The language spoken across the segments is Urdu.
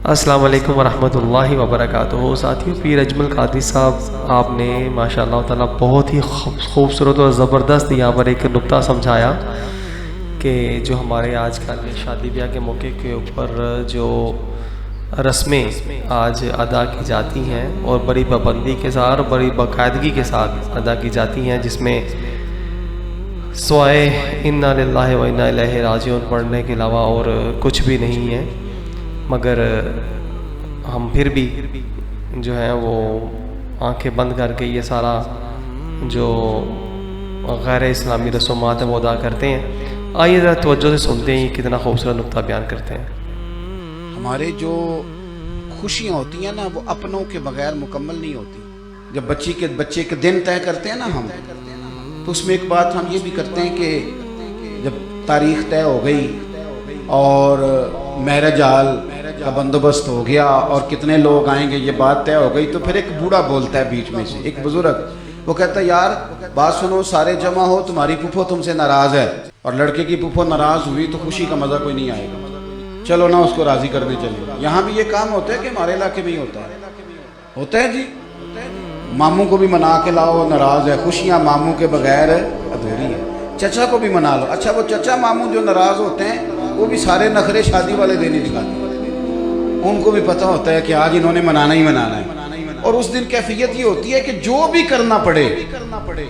السلام علیکم ورحمۃ اللہ وبرکاتہ۔ ساتھیو، پیر اجمل قادری صاحب آپ نے ماشاء اللہ تعالیٰ بہت ہی خوبصورت اور زبردست یہاں پر ایک نکتہ سمجھایا کہ جو ہمارے آج کل شادی بیاہ کے موقع کے اوپر جو رسمیں آج ادا کی جاتی ہیں اور بڑی پابندی کے ساتھ اور بڑی باقاعدگی کے ساتھ ادا کی جاتی ہیں، جس میں سوائے انا للہ و انا الیہ راجعون پڑھنے کے علاوہ اور کچھ بھی نہیں ہے، مگر ہم پھر بھی جو ہے وہ آنکھیں بند کر کے یہ سارا جو غیر اسلامی رسومات ہیں وہ ادا کرتے ہیں۔ آئیے ذرا توجہ سے سنتے ہیں کتنا خوبصورت نکتہ بیان کرتے ہیں۔ ہمارے جو خوشیاں ہوتی ہیں نا، وہ اپنوں کے بغیر مکمل نہیں ہوتی۔ جب بچے کے دن طے کرتے ہیں نا ہم، تو اس میں ایک بات ہم یہ بھی کرتے ہیں کہ جب تاریخ طے ہو گئی اور میرج ہال کا بندوبست ہو گیا اور کتنے لوگ آئیں گے یہ بات طے ہو گئی، تو پھر ایک بوڑھا بولتا ہے بیچ میں سے، ایک بزرگ، وہ کہتا ہے یار بات سنو، سارے جمع ہو، تمہاری پھوپھو تم سے ناراض ہے اور لڑکے کی پھوپھو ناراض ہوئی تو خوشی کا مزہ کوئی نہیں آئے گا، چلو نا اس کو راضی کرنے چلے۔ یہاں بھی یہ کام ہوتا ہے کہ ہمارے علاقے میں ہی ہوتا ہے جی، ماموں کو بھی منا کے لاؤ، ناراض ہے، خوشیاں ماموں کے بغیر ادھوری ہیں۔ چچا کو بھی منا لو، اچھا وہ چچا ماموں جو ناراض ہوتے ہیں وہ بھی سارے نخرے شادی والے دن ہی دکھاتے ہیں، ان کو بھی پتہ ہوتا ہے کہ آج انہوں نے منانا ہی منانا ہے، اور اس دن کیفیت یہ ہوتی ہے کہ جو بھی کرنا پڑے،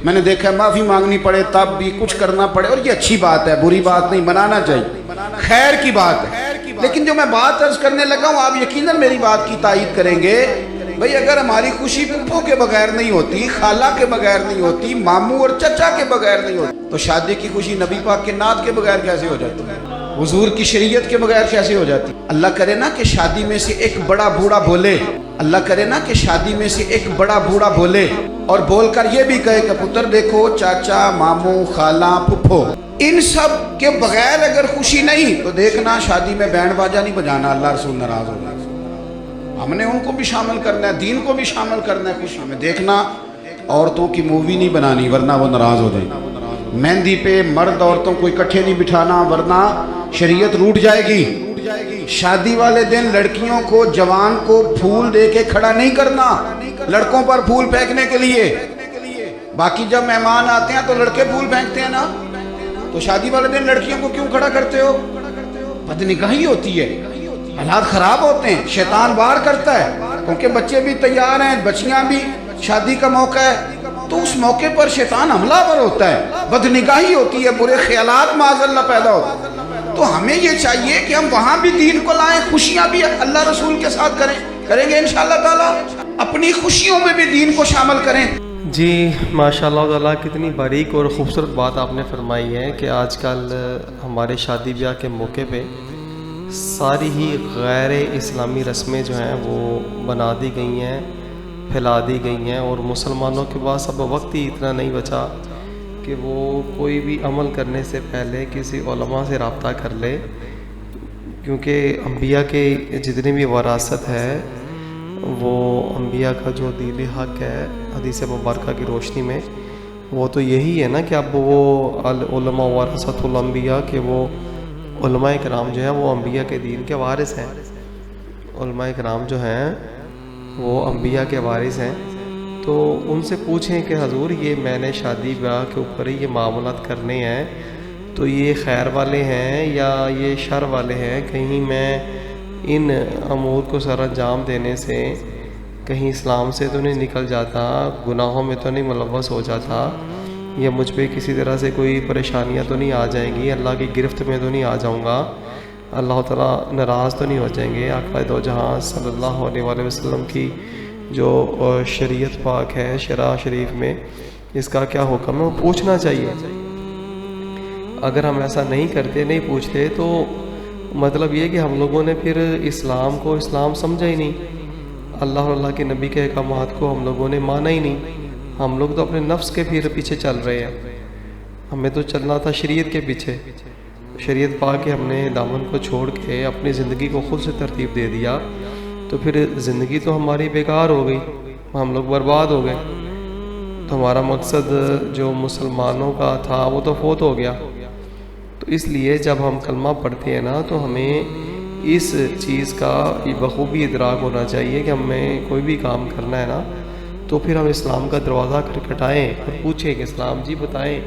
میں نے دیکھا ہے معافی مانگنی پڑے تب بھی کچھ کرنا پڑے، اور یہ اچھی بات ہے، بری بات نہیں، منانا چاہیے، خیر کی بات ہے۔ لیکن جو میں بات عرض کرنے لگا ہوں، آپ یقیناً میری بات کی تائید کریں گے، بھئی اگر ہماری خوشی پھوپھو کے بغیر نہیں ہوتی، خالہ کے بغیر نہیں ہوتی، ماموں اور چچا کے بغیر نہیں ہوتی، تو شادی کی خوشی نبی پاک کے نعت کے بغیر کیسے ہو جاتی ہے؟ حضور کی شریعت کے بغیر کیسے ہو جاتی؟ اللہ کرے نا کہ شادی میں سے ایک بڑا بوڑھا بولے، اللہ کرے نا کہ شادی میں سے ایک بڑا بوڑھا بولے اور بول کر یہ بھی کہے کہ پتر دیکھو، چاچا، ماموں، خالہ، پھپھو، ان سب کے بغیر اگر خوشی نہیں تو دیکھنا شادی میں بینڈ باجا نہیں بجانا، اللہ رسول ناراض ہو جائے۔ ہم نے ان کو بھی شامل کرنا ہے، دین کو بھی شامل کرنا ہے خوشی میں۔ دیکھنا عورتوں کی مووی نہیں بنانی ورنہ وہ ناراض ہو جائے، مہندی پہ مرد عورتوں کو اکٹھے نہیں بٹھانا ورنہ شریعت روٹ جائے گی، شادی والے دن لڑکیوں کو، جوان کو پھول دے کے کھڑا نہیں کرنا لڑکوں پر پھول پھینکنے کے لیے، باقی جب مہمان آتے ہیں تو لڑکے پھول پھینکتے ہیں نا، تو شادی والے دن لڑکیوں کو کیوں کھڑا کرتے ہو؟ بدنگاہی ہوتی ہے، حالات خراب ہوتے ہیں، شیطان وار کرتا ہے، کیونکہ بچے بھی تیار ہیں، بچیاں بھی، شادی کا موقع ہے، تو اس موقع پر شیطان حملہ ور ہوتا ہے، بدنگاہی ہوتی ہے، برے خیالات معاذ اللہ پیدا ہوتے ہیں۔ تو ہمیں یہ چاہیے کہ ہم وہاں بھی دین کو لائیں، خوشیاں بھی اللہ رسول کے ساتھ کریں گے انشاءاللہ تعالیٰ، اپنی خوشیوں میں بھی دین کو شامل کریں۔ جی ماشاء اللہ تعالیٰ، کتنی باریک اور خوبصورت بات آپ نے فرمائی ہے کہ آج کل ہمارے شادی بیاہ کے موقع پہ ساری ہی غیر اسلامی رسمیں جو ہیں وہ بنا دی گئی ہیں، پھیلا دی گئی ہیں، اور مسلمانوں کے پاس اب وقت ہی اتنا نہیں بچا کہ وہ کوئی بھی عمل کرنے سے پہلے کسی علماء سے رابطہ کر لے، کیونکہ انبیاء کے جتنی بھی وراثت ہے وہ انبیاء کا جو دین حق ہے حدیث مبارکہ کی روشنی میں، وہ تو یہی ہے نا کہ اب وہ علماء ورثۃ الانبیاء کہ وہ علماء کرام جو ہیں وہ انبیاء کے دین کے وارث ہیں، علماء کرام جو ہیں وہ انبیاء کے وارث ہیں۔ تو ان سے پوچھیں کہ حضور یہ میں نے شادی بیاہ کے اوپر ہی یہ معاملات کرنے ہیں، تو یہ خیر والے ہیں یا یہ شر والے ہیں؟ کہیں میں ان امور کو سر انجام دینے سے کہیں اسلام سے تو نہیں نکل جاتا، گناہوں میں تو نہیں ملوث ہو جاتا، یا مجھ پہ کسی طرح سے کوئی پریشانیاں تو نہیں آ جائیں گی، اللہ کی گرفت میں تو نہیں آ جاؤں گا، اللہ تعالیٰ ناراض تو نہیں ہو جائیں گے؟ آقا دو جہاں صلی اللہ علیہ وآلہ وسلم کی جو شریعت پاک ہے، شرع شریف میں اس کا کیا حکم ہے، وہ پوچھنا چاہیے۔ اگر ہم ایسا نہیں کرتے، نہیں پوچھتے، تو مطلب یہ کہ ہم لوگوں نے پھر اسلام کو اسلام سمجھا ہی نہیں، اللہ اور اللہ کے نبی کے احکامات کو ہم لوگوں نے مانا ہی نہیں، ہم لوگ تو اپنے نفس کے پھر پیچھے چل رہے ہیں، ہمیں تو چلنا تھا شریعت کے پیچھے، شریعت پا کے ہم نے دامن کو چھوڑ کے اپنی زندگی کو خود سے ترتیب دے دیا، تو پھر زندگی تو ہماری بیکار ہو گئی، ہم لوگ برباد ہو گئے، تو ہمارا مقصد جو مسلمانوں کا تھا وہ تو فوت ہو گیا۔ تو اس لیے جب ہم کلمہ پڑھتے ہیں نا تو ہمیں اس چیز کا بخوبی ادراک ہونا چاہیے کہ ہمیں کوئی بھی کام کرنا ہے نا تو پھر ہم اسلام کا دروازہ کھٹکھٹائیں اور پوچھیں کہ اسلام جی بتائیں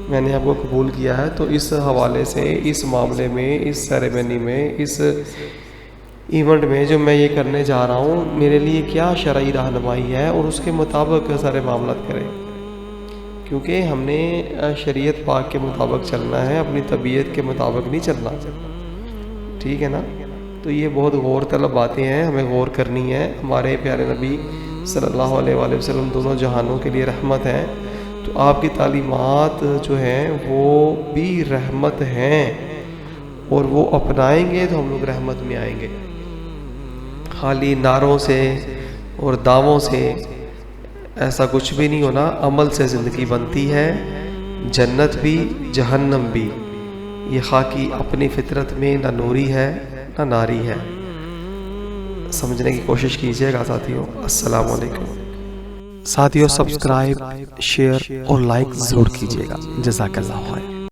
میں نے آپ کو قبول کیا ہے، تو اس حوالے سے اس معاملے میں، اس سیریمنی میں، اس ایونٹ میں جو میں یہ کرنے جا رہا ہوں میرے لیے کیا شرعی رہنمائی ہے، اور اس کے مطابق سارے معاملات کریں، کیونکہ ہم نے شریعت پاک کے مطابق چلنا ہے، اپنی طبیعت کے مطابق نہیں چلنا، ٹھیک ہے نا؟ تو یہ بہت غور طلب باتیں ہیں، ہمیں غور کرنی ہے۔ ہمارے پیارے نبی صلی اللہ علیہ وآلہ وسلم دونوں جہانوں کے لیے رحمت ہیں، تو آپ کی تعلیمات جو ہیں وہ بھی رحمت ہیں، اور وہ اپنائیں گے تو ہم لوگ رحمت میں آئیں گے۔ خالی نعروں سے اور دعووں سے ایسا کچھ بھی نہیں ہونا، عمل سے زندگی بنتی ہے، جنت بھی جہنم بھی۔ یہ خاکی اپنی فطرت میں نہ نوری ہے نہ ناری ہے۔ سمجھنے کی کوشش کیجیے گا ساتھیوں۔ السلام علیکم ساتھیوں، سبسکرائب، شیئر اور لائک ضرور کیجیے گا۔ جزاک اللہ خیر۔